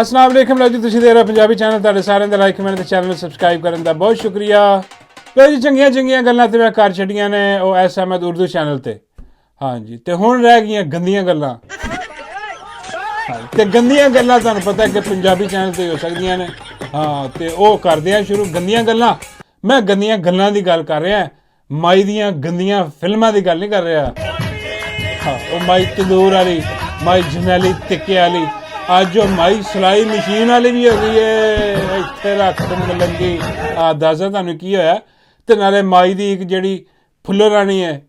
अस्सलाम वालेकुम लो जी, तुसीं देख रहे हो पंजाबी चैनल। तुहाडे सारिਆਂ ਦਾ ਲਾਈਕ ਕਮੈਂਟ ਤੇ ਚੈਨਲ ਨੂੰ ਸਬਸਕ੍ਰਾਈਬ ਕਰਨ ਦਾ ਬਹੁਤ ਸ਼ੁਕਰੀਆ। ਲੋ ਜੀ, ਚੰਗੀਆਂ ਗੱਲਾਂ ਤੇ ਮੈਂ ਕਰ ਛੱਡੀਆਂ ਨੇ ਉਹ ਐਸ ਅਹਿਮਦ ਉਰਦੂ ਚੈਨਲ ਤੇ। ਹਾਂਜੀ, ਤੇ ਹੁਣ ਰਹਿ ਗਈਆਂ ਗੰਦੀਆਂ ਗੱਲਾਂ। ਤੇ ਗੰਦੀਆਂ ਗੱਲਾਂ ਤੁਹਾਨੂੰ ਪਤਾ ਕਿ ਪੰਜਾਬੀ ਚੈਨਲ ਤੇ ਹੋ ਸਕਦੀਆਂ ਨੇ। ਹਾਂ, ਤੇ ਉਹ ਕਰਦੇ ਆ ਸ਼ੁਰੂ ਗੰਦੀਆਂ ਗੱਲਾਂ। ਮੈਂ ਗੰਦੀਆਂ ਗੱਲਾਂ ਦੀ ਗੱਲ ਕਰ ਰਿਹਾ, ਮਾਈ ਦੀਆਂ ਗੰਦੀਆਂ ਫਿਲਮਾਂ ਦੀ ਗੱਲ ਨਹੀਂ ਕਰ ਰਿਹਾ। ਹਾਂ, ਉਹ ਮਾਈ ਤੰਦੂਰ ਵਾਲੀ, ਮਾਈ ਜਮੈਲੀ ਟਿੱਕੇ ਵਾਲੀ, ਅੱਜ ਉਹ ਮਾਈ ਸਿਲਾਈ ਮਸ਼ੀਨ ਵਾਲੀ ਵੀ ਹੋ ਗਈ ਏ। ਇੱਥੇ ਰੱਖ ਮਲੰਗੀ ਆ ਦੱਸਦਾ ਤੁਹਾਨੂੰ ਕੀ ਹੋਇਆ। ਤੇ ਨਾਲੇ ਮਾਈ ਦੀ ਇੱਕ ਜਿਹੜੀ ਫੁੱਲਰ ਰਾਣੀ ਹੈ,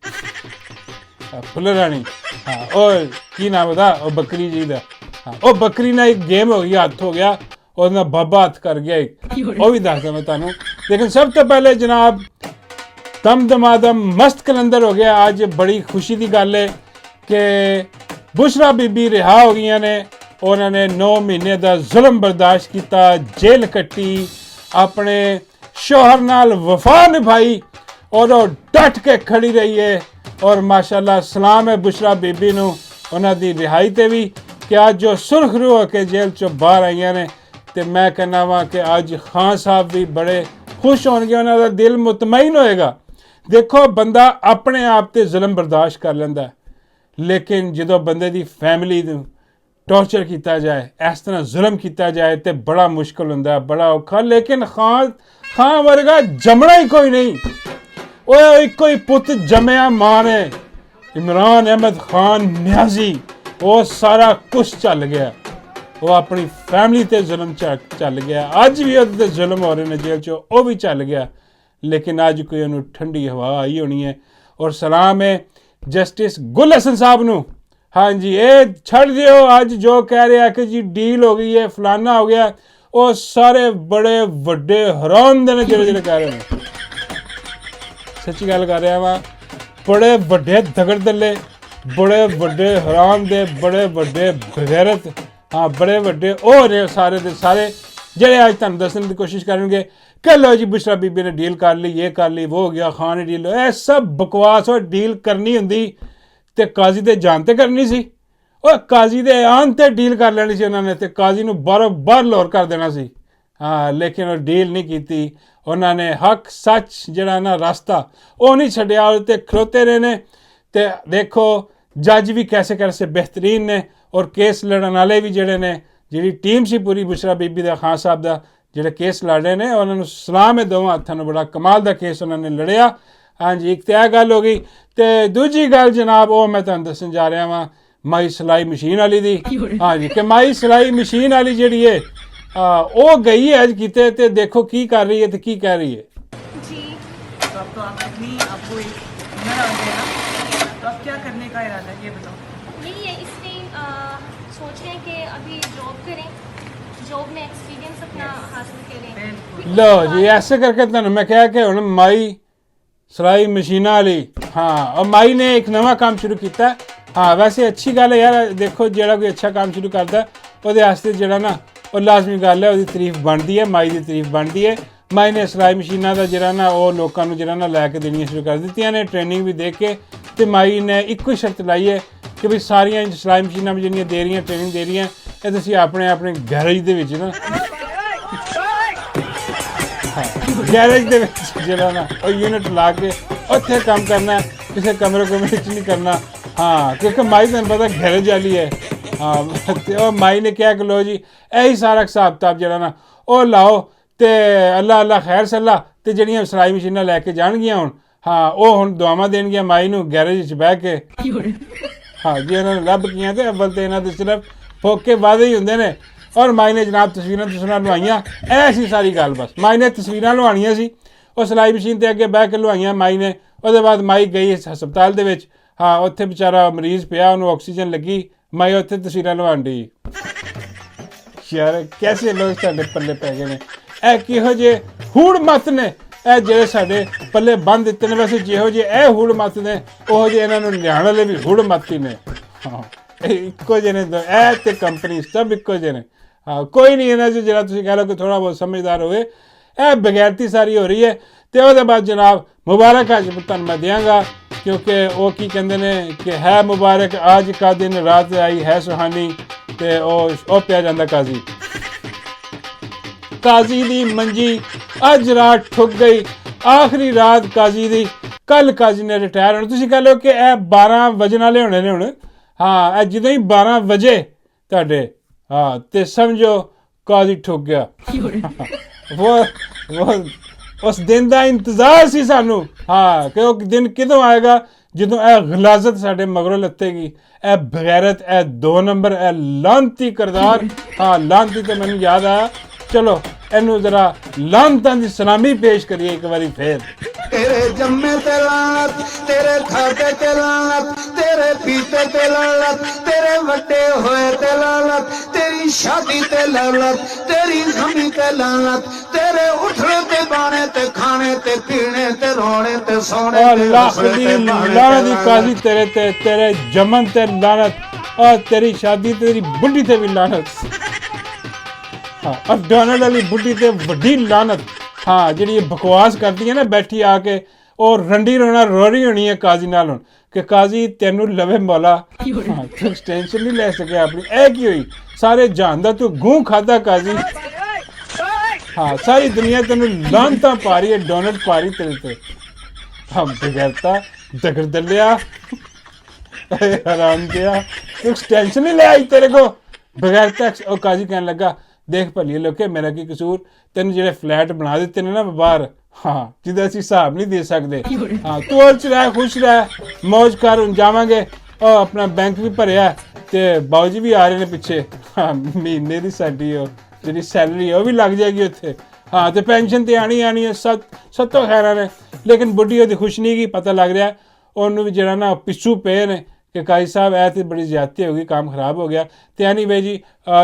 ਫੁੱਲਰ ਰਾਣੀ, ਹਾਂ ਉਹ ਕੀ ਨਾਮ ਉਹਦਾ, ਉਹ ਬੱਕਰੀ ਜੀ ਦਾ। ਹਾਂ, ਉਹ ਬੱਕਰੀ ਨਾਲ ਇੱਕ ਗੇਮ ਹੋ ਗਈ, ਹੱਥ ਹੋ ਗਿਆ ਉਹਦੇ ਨਾਲ ਬਾਬਾ ਹੱਥ ਕਰ ਗਿਆ ਇੱਕ, ਉਹ ਵੀ ਦੱਸਦਾ ਮੈਂ ਤੁਹਾਨੂੰ। ਲੇਕਿਨ ਸਭ ਤੋਂ ਪਹਿਲੇ ਜਨਾਬ ਦਮ ਦਮਾਦਮ ਮਸਤ ਕਲੰਦਰ ਹੋ ਗਿਆ। ਅੱਜ ਬੜੀ ਖੁਸ਼ੀ ਦੀ ਗੱਲ ਹੈ ਕਿ ਬੁਸ਼ਰਾ ਬੀਬੀ ਰਿਹਾ ਹੋ ਗਈਆਂ ਨੇ। ਉਹਨਾਂ ਨੇ 9 ਮਹੀਨੇ ਦਾ ਜ਼ੁਲਮ ਬਰਦਾਸ਼ਤ ਕੀਤਾ, ਜੇਲ੍ਹ ਕੱਟੀ, ਆਪਣੇ ਸ਼ੋਹਰ ਨਾਲ ਵਫਾ ਨਿਭਾਈ ਔਰ ਉਹ ਡਟ ਕੇ ਖੜੀ ਰਹੀ ਹੈ। ਔਰ ਮਾਸ਼ਾਅੱਲਾ ਸਲਾਮ ਹੈ ਬੁਸ਼ਰਾ ਬੀਬੀ ਨੂੰ, ਉਹਨਾਂ ਦੀ ਰਿਹਾਈ ਤੇ ਵੀ, ਕਿ ਅੱਜ ਉਹ ਸੁਰਖਰੂ ਹੋ ਕੇ ਜੇਲ੍ਹ ਚੋਂ ਬਾਹਰ ਆਈਆਂ ਨੇ। ਤੇ ਮੈਂ ਕਹਿੰਦਾ ਵਾਂ ਕਿ ਅੱਜ ਖਾਨ ਸਾਹਿਬ ਵੀ ਬੜੇ ਖੁਸ਼ ਹੋਣਗੇ, ਉਹਨਾਂ ਦਾ ਦਿਲ ਮੁਤਮਈਨ ਹੋਏਗਾ। ਦੇਖੋ, ਬੰਦਾ ਆਪਣੇ ਆਪ ਤੇ ਜ਼ੁਲਮ ਬਰਦਾਸ਼ਤ ਕਰ ਲੈਂਦਾ, ਲੇਕਿਨ ਜਦੋਂ ਬੰਦੇ ਦੀ ਫੈਮਿਲੀ ਨੂੰ ਟੌਰਚਰ ਕੀਤਾ ਜਾਏ, ਇਸ ਤਰ੍ਹਾਂ ਜ਼ੁਲਮ ਕੀਤਾ ਜਾਏ ਤੇ ਬੜਾ ਮੁਸ਼ਕਿਲ ਹੁੰਦਾ, ਬੜਾ ਔਖਾ। ਲੇਕਿਨ ਖਾਨ ਵਰਗਾ ਜੰਮਣਾ ਹੀ ਕੋਈ ਨਹੀਂ। ਉਹ ਇੱਕੋ ਹੀ ਪੁੱਤ ਜੰਮਿਆ ਮਾਂ ਨੇ, ਇਮਰਾਨ ਅਹਿਮਦ ਖਾਨ ਨਿਆਜ਼ੀ। ਉਹ ਸਾਰਾ ਕੁਛ ਚੱਲ ਗਿਆ, ਉਹ ਆਪਣੀ ਫੈਮਿਲੀ ਤੇ ਜ਼ੁਲਮ ਚੱਲ ਗਿਆ। ਅੱਜ ਵੀ ਉਹਦੇ ਤੇ ਜ਼ੁਲਮ ਹੋ ਰਹੇ ਨੇ ਜੇਲ੍ਹ 'ਚੋਂ, ਉਹ ਵੀ ਚੱਲ ਗਿਆ। ਲੇਕਿਨ ਅੱਜ ਕੋਈ ਉਹਨੂੰ ਠੰਡੀ ਹਵਾ ਆਈ ਹੋਣੀ ਹੈ। ਔਰ ਸਲਾਮ ਹੈ ਜਸਟਿਸ ਗੁਲ ਹਸਨ ਸਾਹਿਬ ਨੂੰ। ਹਾਂਜੀ, ਇਹ ਛੱਡ ਦਿਓ ਅੱਜ ਜੋ ਕਹਿ ਰਿਹਾ ਕਿ ਜੀ ਡੀਲ ਹੋ ਗਈ ਹੈ, ਫਲਾਨਾ ਹੋ ਗਿਆ। ਉਹ ਸਾਰੇ ਬੜੇ ਵੱਡੇ ਹਰਾਮ ਦੇ ਨੇ ਜਿਹੜੇ ਕਹਿ ਰਹੇ ਨੇ। ਸੱਚੀ ਗੱਲ ਕਰ ਰਿਹਾ ਵਾਂ, ਬੜੇ ਵੱਡੇ ਦਗੜ ਦੱਲੇ, ਬੜੇ ਵੱਡੇ ਹਰਾਮ ਦੇ, ਬੜੇ ਵੱਡੇ ਬਗੈਰਤ, ਹਾਂ ਬੜੇ ਵੱਡੇ ਉਹ ਨੇ ਸਾਰੇ ਦੇ ਸਾਰੇ, ਜਿਹੜੇ ਅੱਜ ਤੁਹਾਨੂੰ ਦੱਸਣ ਦੀ ਕੋਸ਼ਿਸ਼ ਕਰਨਗੇ ਕਿ ਲਓ ਜੀ ਬੁਸ਼ਰਾ ਬੀਬੀ ਨੇ ਡੀਲ ਕਰ ਲਈ, ਇਹ ਕਰ ਲਈ, ਉਹ ਹੋ ਗਿਆ, ਖਾਨ ਨੇ ਡੀਲ। ਇਹ ਸਭ ਬਕਵਾਸ। ਉਹ ਡੀਲ ਕਰਨੀ ਹੁੰਦੀ ਤੇ ਕਾਜ਼ੀ ਦੇ ਜਾਨ ਤੇ ਕਰਨੀ ਸੀ। ਉਹ ਕਾਜ਼ੀ ਦੇ ਆਨ ਤੇ ਡੀਲ ਕਰ ਲੈਣੀ ਸੀ ਉਹਨਾਂ ਨੇ, ਤੇ ਕਾਜ਼ੀ ਨੂੰ ਬਾਹਰੋਂ ਬਾਹਰ ਲਾਹੌਰ ਕਰ ਦੇਣਾ ਸੀ। ਹਾਂ, ਲੇਕਿਨ ਉਹ ਡੀਲ ਨਹੀਂ ਕੀਤੀ ਉਹਨਾਂ ਨੇ। ਹੱਕ ਸੱਚ ਜਿਹੜਾ ਨਾ ਰਸਤਾ ਉਹ ਨਹੀਂ ਛੱਡਿਆ, ਉਹਦੇ ਤੇ ਖਲੋਤੇ ਰਹੇ ਨੇ। ਤੇ ਦੇਖੋ ਜੱਜ ਵੀ ਕੈਸੇ ਬਿਹਤਰੀਨ ਨੇ, ਔਰ ਕੇਸ ਲੜਨ ਵਾਲੇ ਵੀ ਜਿਹੜੇ ਨੇ, ਜਿਹੜੀ ਟੀਮ ਸੀ ਪੂਰੀ ਬੁਸ਼ਰਾ ਬੀਬੀ ਦਾ, ਖਾਨ ਸਾਹਿਬ ਦਾ, ਜਿਹੜੇ ਕੇਸ ਲੜ ਰਹੇ ਨੇ, ਉਹਨਾਂ ਨੂੰ ਸਲਾਮ ਹੈ ਦੋਵਾਂ ਹੱਥਾਂ ਨੂੰ। ਬੜਾ ਕਮਾਲ ਦਾ ਕੇਸ ਉਹਨਾਂ ਨੇ ਲੜਿਆ। ਹਾਂਜੀ, ਇੱਕ ਤਾਂ ਇਹ ਗੱਲ ਹੋ ਗਈ। ਤੇ ਦੂਜੀ ਗੱਲ ਜਨਾਬ ਉਹ ਮੈਂ ਤੁਹਾਨੂੰ ਦੱਸਣ ਜਾ ਰਿਹਾ ਵਾਂ ਮਾਈ ਸਿਲਾਈ ਮਸ਼ੀਨ ਵਾਲੀ ਦੀ। ਹਾਂਜੀ, ਕਿ ਮਾਈ ਸਿਲਾਈ ਮਸ਼ੀਨ ਵਾਲੀ ਜਿਹੜੀ ਹੈ ਉਹ ਗਈ ਹੈ ਅੱਜ ਕਿਤੇ, ਤੇ ਦੇਖੋ ਕੀ ਕਰ ਰਹੀ ਹੈ ਤੇ ਕੀ ਕਹਿ ਰਹੀ ਹੈ जी। तो अब तो आप इतनी आपको एक हुनर आ गया ना, तो आप क्या करने का इरादा है ये बताओ। यही है, इसलिए सोच रहे हैं कि अभी जॉब करें, जॉब में एक्सपीरियंस अपना हासिल करें। बिल्कुल। ਲਓ ਜੀ, ਐਸੇ ਕਰਕੇ ਤੁਹਾਨੂੰ ਮੈਂ ਕਿਹਾ ਕਿ ਹੁਣ ਮਾਈ ਸਿਲਾਈ ਮਸ਼ੀਨਾਂ ਵਾਲੀ। ਹਾਂ, ਉਹ ਮਾਈ ਨੇ ਇੱਕ ਨਵਾਂ ਕੰਮ ਸ਼ੁਰੂ ਕੀਤਾ। ਹਾਂ, ਵੈਸੇ ਅੱਛੀ ਗੱਲ ਹੈ ਯਾਰ। ਦੇਖੋ, ਜਿਹੜਾ ਕੋਈ ਅੱਛਾ ਕੰਮ ਸ਼ੁਰੂ ਕਰਦਾ ਉਹਦੇ ਵਾਸਤੇ ਜਿਹੜਾ ਨਾ ਉਹ ਲਾਜ਼ਮੀ ਗੱਲ ਹੈ, ਉਹਦੀ ਤਾਰੀਫ ਬਣਦੀ ਹੈ, ਮਾਈ ਦੀ ਤਾਰੀਫ ਬਣਦੀ ਹੈ। ਮਾਈ ਨੇ ਸਿਲਾਈ ਮਸ਼ੀਨਾਂ ਦਾ ਜਿਹੜਾ ਨਾ ਉਹ ਲੋਕਾਂ ਨੂੰ ਜਿਹੜਾ ਨਾ ਲੈ ਕੇ ਦੇਣੀਆਂ ਸ਼ੁਰੂ ਕਰ ਦਿੱਤੀਆਂ ਨੇ, ਟ੍ਰੇਨਿੰਗ ਵੀ ਦੇ ਕੇ। ਤੇ ਮਾਈ ਨੇ ਇੱਕੋ ਹੀ ਸ਼ਰਤ ਲਾਈ ਹੈ ਕਿ ਵੀ ਸਾਰੀਆਂ ਸਿਲਾਈ ਮਸ਼ੀਨਾਂ ਜਿਹੜੀਆਂ ਦੇ ਰਹੀਆਂ, ਟ੍ਰੇਨਿੰਗ ਦੇ ਰਹੀਆਂ, ਇਹ ਤੁਸੀਂ ਆਪਣੇ ਗੈਰੇਜ ਦੇ ਵਿੱਚ ਨਾ, ਗੈਰੇਜ ਦੇ ਵਿੱਚ ਜਿਹੜਾ ਨਾ ਉਹ ਯੂਨਿਟ ਲਾ ਕੇ ਉੱਥੇ ਕੰਮ ਕਰਨਾ, ਕਿਸੇ ਕਮਰੇ ਵਿੱਚ ਨਹੀਂ ਕਰਨਾ। ਹਾਂ, ਕਿਉਂਕਿ ਮਾਈ ਤੁਹਾਨੂੰ ਪਤਾ ਗੈਰੇਜ ਵਾਲੀ ਹੈ। ਹਾਂ, ਤੇ ਉਹ ਮਾਈ ਨੇ ਕਿਹਾ ਕਿ ਲੋ ਜੀ ਇਹੀ ਸਾਰਾ ਹਿਸਾਬ ਕਿਤਾਬ ਜਿਹੜਾ ਨਾ ਉਹ ਲਾਓ, ਤੇ ਅੱਲਾ ਖੈਰ ਸੱਲਾ। ਤੇ ਜਿਹੜੀਆਂ ਸਿਲਾਈ ਮਸ਼ੀਨਾਂ ਲੈ ਕੇ ਜਾਣਗੀਆਂ ਹੁਣ, ਹਾਂ ਉਹ ਹੁਣ ਦੁਆਵਾਂ ਦੇਣਗੀਆਂ ਮਾਈ ਨੂੰ ਗੈਰੇਜ 'ਚ ਬਹਿ ਕੇ। ਹਾਂ ਜੀ, ਉਹਨਾਂ ਨੇ ਲੱਭ ਗਈਆਂ ਤੇ ਅੱਵਲ ਤੇ ਇਹਨਾਂ ਦੇ ਸਿਰਫ ਫੋਕੇ ਵਾਅਦੇ ਹੀ ਹੁੰਦੇ ਨੇ। ਔਰ ਮਾਈ ਨੇ ਜਨਾਬ ਤਸਵੀਰਾਂ ਲਵਾਈਆਂ। ਇਹ ਸੀ ਸਾਰੀ ਗੱਲ। ਬਸ ਮਾਈ ਨੇ ਤਸਵੀਰਾਂ ਲਵਾਉਣੀਆਂ ਸੀ, ਉਹ ਸਿਲਾਈ ਮਸ਼ੀਨ ਤੇ ਅੱਗੇ ਬਹਿ ਕੇ ਲਵਾਈਆਂ ਮਾਈ ਨੇ। ਉਹਦੇ ਬਾਅਦ ਮਾਈ ਗਈ ਹਸਪਤਾਲ ਦੇ ਵਿੱਚ। ਹਾਂ, ਉੱਥੇ ਵਿਚਾਰਾ ਮਰੀਜ਼ ਪਿਆ, ਉਹਨੂੰ ਆਕਸੀਜਨ ਲੱਗੀ, ਮਾਈ ਉੱਥੇ ਤਸਵੀਰਾਂ ਲਵਾਉਣ ਡਈ। ਯਾਰ ਕੈਸੇ ਲੋਕ ਸਾਡੇ ਪੱਲੇ ਪੈ ਗਏ ਨੇ। ਇਹ ਕਿਹੋ ਜਿਹੇ ਹੂੜ ਮੱਤ ਨੇ ਇਹ ਜਿਹੜੇ ਸਾਡੇ ਪੱਲੇ ਬੰਨ੍ਹ ਦਿੱਤੇ ਨੇ। ਵੈਸੇ ਜਿਹੋ ਜਿਹੇ ਇਹ ਹੂੜ ਮੱਤ ਨੇ, ਉਹੋ ਜਿਹੇ ਇਹਨਾਂ ਨੂੰ ਲਿਆਉਣ ਵਾਲੇ ਵੀ ਹੂੜ ਮੱਤ ਹੀ ਨੇ। ਹਾਂ, ਇਹ ਇੱਕੋ ਜਿਹੇ ਨੇ, ਇਹ ਤੇ ਕੰਪਨੀ ਸਭ ਇੱਕੋ ਜਿਹੇ ਨੇ। ਹਾਂ, ਕੋਈ ਨਹੀਂ ਇਹਨਾਂ 'ਚ ਜਿਹੜਾ ਤੁਸੀਂ ਕਹਿ ਲਓ ਕਿ ਥੋੜ੍ਹਾ ਬਹੁਤ ਸਮਝਦਾਰ ਹੋਵੇ। ਇਹ ਬਗੈਰਤੀ ਸਾਰੀ ਹੋ ਰਹੀ ਹੈ। ਤੇ ਉਹਦੇ ਬਾਅਦ ਜਨਾਬ ਮੁਬਾਰਕ ਅੱਜ ਤੁਹਾਨੂੰ ਮੈਂ ਦਿਆਂਗਾ, ਕਿਉਂਕਿ ਉਹ ਕੀ ਕਹਿੰਦੇ ਨੇ ਕਿ ਹੈ ਮੁਬਾਰਕ ਅੱਜ ਕਾ ਦਿਨ ਰਾਤ ਆਈ ਹੈ ਸੁਹਾਨੀ, ਤੇ ਉਹ ਪਿਆ ਜਾਂਦਾ ਕਾਜ਼ੀ। ਕਾਜ਼ੀ ਦੀ ਮੰਜੀ ਅੱਜ ਰਾਤ ਠੁੱਕ ਗਈ, ਆਖਰੀ ਰਾਤ ਕਾਜ਼ੀ ਦੀ, ਕੱਲ ਕਾਜ਼ੀ ਨੇ ਰਿਟਾਇਰ ਹੋਣਾ। ਤੁਸੀਂ ਕਹ ਲਓ ਕਿ ਇਹ 12 ਵਜਣ ਵਾਲੇ ਹੋਣੇ ਨੇ ਹੁਣ। ਹਾਂ, ਇਹ ਜਦੋਂ ਹੀ 12 ਵਜੇ ਤੁਹਾਡੇ, ਹਾਂ, ਤੇ ਸਮਝੋ ਕਾਜ਼ੀ ਠੁੱਕ ਗਿਆ। ਉਹ ਉਸ ਦਿਨ ਦਾ ਇੰਤਜ਼ਾਰ ਸੀ ਸਾਨੂੰ, ਹਾਂ, ਕਿ ਉਹ ਦਿਨ ਕਿਦੋਂ ਆਏਗਾ ਜਦੋਂ ਇਹ ਗਲਾਜ਼ਤ ਸਾਡੇ ਮਗਰੋਂ ਲੱਥੇਗੀ, ਇਹ ਬਗੈਰਤ, ਇਹ 2 ਨੰਬਰ, ਇਹ ਲਾਂਤੀ ਕਰਦਾਰ। ਹਾਂ, ਲਾਂਤੀ ਤੇ ਮੈਨੂੰ ਯਾਦ ਆਇਆ, ਚਲੋ ਇਹਨੂੰ ਜ਼ਰਾ ਲਾਂਤਾਂ ਦੀ ਸਲਾਮੀ ਪੇਸ਼ ਕਰੀਏ ਇੱਕ ਵਾਰੀ ਫੇਰ। तेरे जम्मे ते लानत, तेरे खाते ते लानत, तेरे पीते ते लानत, तेरे वड्डे होए ते लानत, तेरी शादी ते लानत, तेरी गमी ते लानत, तेरे उठने ते बाने ते खाने ते पीने ते रोने ते सोने ते लानत दी काजी तेरे ते, तेरे जमन ते लानत, और तेरी शादी तेरी बुढ़ी ते भी लानत। हाँ, और डोनाल्ड वाली बुढ़ी ते वड्डी लानत। हाँ, जी बकवास करती है ना बैठी आके, और रंडी रोना रो रही होनी है काजी नाल हुण कि काजी तेनू लवे मौला। हाँ, तू एक्सटेंशन नहीं ले सके अपनी, ऐ की हुई सारे जानदा तू गूं खादा काजी। हाँ, सारी दुनिया तेनू लानतां पा रही है, डोनट पा रही तेरे ते। हाँ, बगैरता दगड़ दलिया हराम दिया, तू एक्सटेंशन नहीं ले आई तेरे को बगैरता। और काजी कहने लगा, देख भलिए लोके मेरा की कसूर, तेन ਜਿਹੜੇ फ्लैट बना ਦਿੱਤੇ ਨੇ ਨਾ ਬਾਹਰ, ਹਾਂ, ਜਿਹਦਾ ਅਸੀਂ ਹਿਸਾਬ ਨਹੀਂ ਦੇ ਸਕਦੇ। ਹਾਂ, ਤੂੰ ਉਹ 'ਚ ਰਹਿ, ਖੁਸ਼ ਰਹਿ, ਮौज ਕਰ। ਹੁਣ ਜਾਵਾਂਗੇ, ਉਹ ਆਪਣਾ ਬੈਂਕ ਵੀ ਭਰਿਆ ਤੇ ਬਾਊ ਜੀ ਵੀ ਆ ਰਹੇ ਨੇ ਪਿੱਛੇ। ਹਾਂ, ਮਹੀਨੇ ਦੀ ਸਾਡੀ ਉਹ ਜਿਹੜੀ ਸੈਲਰੀ ਉਹ ਵੀ ਲੱਗ ਜਾਏਗੀ ਉੱਥੇ। ਹਾਂ, ਤੇ ਪੈਨਸ਼ਨ ਤੇ ਆਣੀ ਹੈ, ਸੱਤੋਂ ਖੈਰਾਂ ਨੇ। ਲੇਕਿਨ ਬੁੱਢੀ ਉਹਦੀ ਖੁਸ਼ ਨਹੀਂ ਗਈ, ਪਤਾ ਲੱਗ ਰਿਹਾ ਉਹਨੂੰ ਵੀ ਜਿਹੜਾ ਨਾ ਪਿੱਛੂ ਪਏ ਨੇ कि काजी साहब ऐ तो बड़ी ज्यादती हो गई, काम खराब हो गया। तो एनीवे जी,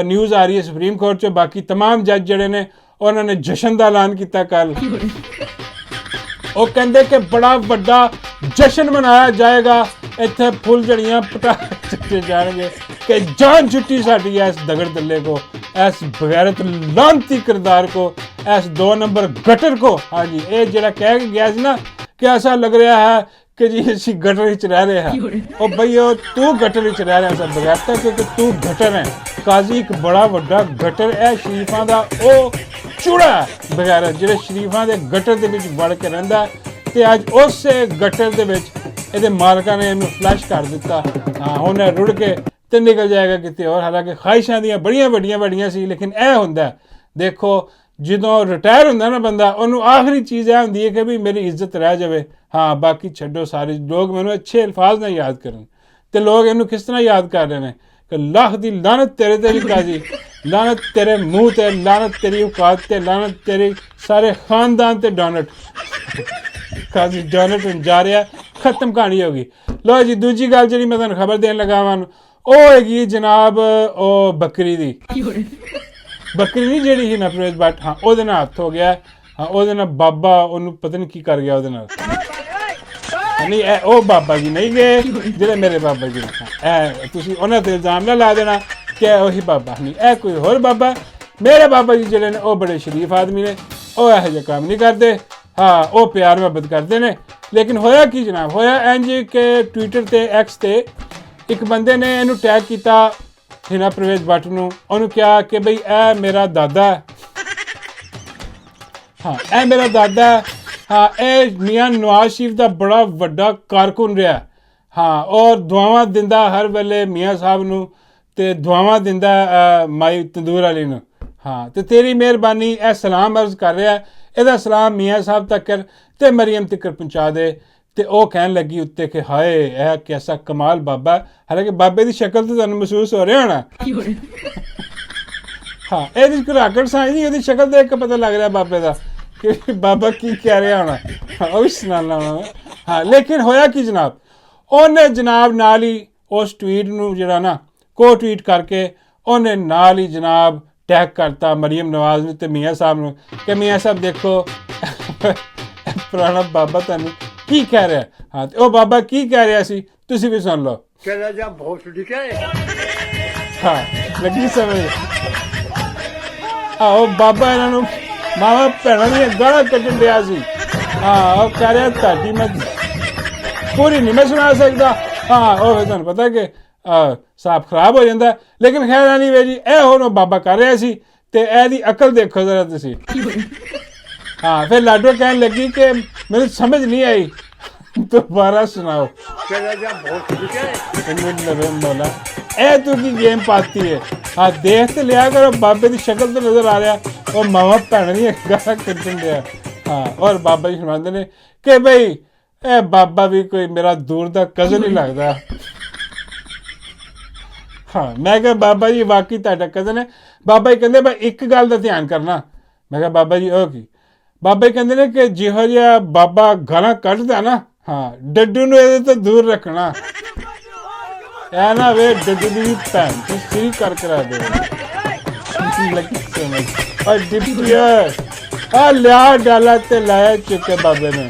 न्यूज़ आ रही है सुप्रीम कोर्ट चो, बाकी तमाम जज जड़े ने उन्होंने जशन का ऐलान किया कल। वो कहते कि बड़ा वड्डा जशन मनाया जाएगा, इत्थे फुल जड़ियाँ पटाखे चुके जाएंगे कि जान छुट्टी साड़ी है इस दगड़ दल्ले को, इस बगैरत लानती किरदार को, इस 2 नंबर गटर को। हाँ जी, ये जरा कह के गया ना कि ऐसा लग रहा है कि जी असी गटर विच रह रहे हैं। और बई तू गटर विच रह रहा सब बगैरता, क्योंकि तू गटर है। काजी एक बड़ा वड्डा गटर है, शरीफां दा ओ चूड़ा है बगैरत, जिहड़े शरीफां दे गटर दे विच वड़ के रहिंदा। ते अज उस गटर दे विच इहदे मालकां ने इहनूं फ्लश कर दिता। हाँ, हुण रुड़ के ते निकल जाएगा किते और। हालांकि ख्वाहिशां दियां बड़ियां वड्डियां सी, लेकिन यह हुंदा देखो ਜਦੋਂ ਰਿਟਾਇਰ ਹੁੰਦਾ ਨਾ ਬੰਦਾ, ਉਹਨੂੰ ਆਖਰੀ ਚੀਜ਼ ਇਹ ਹੁੰਦੀ ਹੈ ਕਿ ਵੀ ਮੇਰੀ ਇੱਜ਼ਤ ਰਹਿ ਜਾਵੇ। ਹਾਂ, ਬਾਕੀ ਛੱਡੋ ਸਾਰੇ ਲੋਕ ਮੈਨੂੰ ਅੱਛੇ ਅਲਫਾਜ਼ ਨਾਲ ਯਾਦ ਕਰਨ। ਤੇ ਲੋਕ ਇਹਨੂੰ ਕਿਸ ਤਰ੍ਹਾਂ ਯਾਦ ਕਰ ਰਹੇ ਨੇ ਕਿ ਲੱਖ ਦੀ ਲਾਨਤ ਤੇਰੇ ਤੇ ਵੀ ਕਾਜੀ, ਲਾਨਤ ਤੇਰੇ ਮੂੰਹ ਤੇ, ਲਾਨਤ ਤੇਰੀ ਔਕਾਤ ਤੇ, ਲਾਨਤ ਤੇਰੇ ਸਾਰੇ ਖਾਨਦਾਨ ਤੇ। ਡੋਨਟ ਕਾਜੀ ਡੋਨਟ ਹੁਣ ਜਾ ਰਿਹਾ, ਖਤਮ ਕਹਾਣੀ ਹੋ ਗਈ। ਲਓ ਜੀ, ਦੂਜੀ ਗੱਲ ਜਿਹੜੀ ਮੈਂ ਤੁਹਾਨੂੰ ਖਬਰ ਦੇਣ ਲੱਗਾ ਵਾਂ ਉਹ ਹੈਗੀ ਜਨਾਬ ਉਹ ਬੱਕਰੀ ਦੀ। ਬੱਕਰੀ ਨਹੀਂ ਜਿਹੜੀ ਸੀ ਨਾ ਪ੍ਰਵੇਸ਼ ਭੱਟ, ਹਾਂ, ਉਹਦੇ ਨਾਲ ਹੱਥ ਹੋ ਗਿਆ। ਹਾਂ, ਉਹਦੇ ਨਾਲ ਬਾਬਾ ਉਹਨੂੰ ਪਤਾ ਨਹੀਂ ਕੀ ਕਰ ਗਿਆ ਉਹਦੇ ਨਾਲ। ਨਹੀਂ, ਇਹ ਉਹ ਬਾਬਾ ਜੀ ਨਹੀਂ ਗਏ ਜਿਹੜੇ ਮੇਰੇ ਬਾਬਾ ਜੀ ਨੇ। ਇਹ ਤੁਸੀਂ ਉਹਨਾਂ ਤੇ ਇਲਜ਼ਾਮ ਨਾ ਲਾ ਦੇਣਾ ਕਿ ਉਹੀ ਬਾਬਾ ਨਹੀਂ, ਇਹ ਕੋਈ ਹੋਰ ਬਾਬਾ। ਮੇਰੇ ਬਾਬਾ ਜੀ ਜਿਹੜੇ ਨੇ ਉਹ ਬੜੇ ਸ਼ਰੀਫ ਆਦਮੀ ਨੇ, ਉਹ ਇਹੋ ਜਿਹਾ ਕੰਮ ਨਹੀਂ ਕਰਦੇ। ਹਾਂ, ਉਹ ਪਿਆਰ ਮੁਹੱਬਤ ਕਰਦੇ ਨੇ। ਲੇਕਿਨ ਹੋਇਆ ਕੀ ਜਨਾਬ, ਹੋਇਆ ਇੰਝ ਕਿ ਟਵਿੱਟਰ ਤੇ ਐਕਸ ਤੇ ਇੱਕ ਬੰਦੇ ਨੇ ਇਹਨੂੰ ਟੈਗ ਕੀਤਾ हिना प्रवेश भट्ट नूं। उन्होंने कहा कि बई ए मेरा दादा है। हाँ, ए मेरा दादा है। हाँ, ए मियाँ नवाज शरीफ का बड़ा वड्डा कारकुन रहा। हाँ, और दुआवां दिंदा हर वेले मियाँ साहब नूं, ते दुआवां दिंदा माई तंदूर वाली नूं। हाँ, तो तेरी मेहरबानी, ए सलाम अर्ज कर रहा है, ਇਹਦਾ ਸਲਾਮ ਮੀਆਂ ਸਾਹਿਬ ਤੱਕ ਤੇ ਮਰੀਮ ਤੱਕ ਪਹੁੰਚਾ ਦੇ। ਤੇ ਉਹ ਕਹਿਣ ਲੱਗੀ ਉੱਤੇ ਕਿ ਹਾਏ ਇਹ ਕਿਹਦਾ ਕਮਾਲ ਬਾਬਾ। ਹਾਲਾਂਕਿ ਬਾਬੇ ਦੀ ਸ਼ਕਲ ਤਾਂ ਤੁਹਾਨੂੰ ਮਹਿਸੂਸ ਹੋ ਰਿਹਾ ਹੋਣਾ। ਹਾਂ, ਇਹਦੀ ਕੋਈ ਰਾਕਟ ਸਾਇੰਸ ਨਹੀਂ, ਉਹਦੀ ਸ਼ਕਲ ਦੇਖ ਕੇ ਪਤਾ ਲੱਗ ਰਿਹਾ ਬਾਬੇ ਦਾ ਕਿ ਬਾਬਾ ਕੀ ਕਹਿ ਰਿਹਾ ਹੋਣਾ। ਉਹ ਵੀ ਸੁਣਾਉਣਾ ਵਾ। ਹਾਂ, ਲੇਕਿਨ ਹੋਇਆ ਕੀ ਜਨਾਬ, ਉਹਨੇ ਜਨਾਬ ਨਾਲ ਹੀ ਉਸ ਟਵੀਟ ਨੂੰ ਜਿਹੜਾ ਨਾ ਕੋ ਟਵੀਟ ਕਰਕੇ ਉਹਨੇ ਨਾਲ ਹੀ ਜਨਾਬ ਟੈਗ ਕਰਤਾ ਮਰੀਮ ਨਵਾਜ਼ ਨੂੰ ਤੇ ਮੀਆਂ ਸਾਹਿਬ ਨੂੰ ਕਿ ਮੀਆਂ ਸਾਹਿਬ ਦੇਖੋ ਪੁਰਾਣਾ ਬਾਬਾ ਤੁਹਾਨੂੰ ਕੀ ਕਹਿ ਰਿਹਾ। ਹਾਂ, ਤੇ ਉਹ ਬਾਬਾ ਕੀ ਕਹਿ ਰਿਹਾ ਸੀ ਤੁਸੀਂ ਵੀ ਸੁਣ ਲਓ। चला जा बहुत लिखे। ਹਾਂ, ਲੱਗੀ ਸਮਝ। ਆਹ ਉਹ ਬਾਬਾ ਇਹਨਾਂ ਨੂੰ ਮਾਵਾ ਭੈਣਾਂ ਦੀਆਂ ਗਾਲਾਂ ਕੱਢਣ ਡਿਆ ਸੀ। ਹਾਂ, ਉਹ ਕਹਿ ਰਿਹਾ ਤੁਹਾਡੀ ਮੈਂ ਪੂਰੀ ਨਹੀਂ ਮੈਂ ਸੁਣਾ ਸਕਦਾ। ਹਾਂ, ਉਹ ਤੁਹਾਨੂੰ ਪਤਾ ਕਿ ਹਿਸਾਬ ਖਰਾਬ ਹੋ ਜਾਂਦਾ। ਲੇਕਿਨ ਖੈਰ ਨਹੀਂ ਵੇ ਜੀ, ਇਹ ਹੁਣ ਉਹ ਬਾਬਾ ਕਰ ਰਿਹਾ ਸੀ ਤੇ ਇਹਦੀ ਅਕਲ ਦੇਖੋ ਜ਼ਰਾ ਤੁਸੀਂ। हाँ फिर लाडो कहने लगी कि मेरे समझ नहीं आई, दोबारा सुनाओ। मौला ए तू की गेम पाती है। हाँ देख तो लिया करो, बाबे की शक्ल तो नजर आ रहा और मामा भैन नहीं गाना कटन दिया। हाँ और बाबा जी फरमाते ने कि भाई ए बाबा भी कोई मेरा दूर का कजन ही लगता। हाँ मैं क्या बाबा जी वाकई तुहाडा कजन है। बाबा जी कहते भाई एक गल का ध्यान करना। मैं क्या बाबा जी ओ की? बाबा जी कहते ने कि जिहो जिहा बाबा गालां कढदा ना, हाँ डड्डू नूं इहदे तो दूर रखना। ऐ ना वे डड्डू दी भैन की सिरी कर करा दे। लगी समझ और डिप्टी आ लिया डाला ते लाया चुके बाबे ने।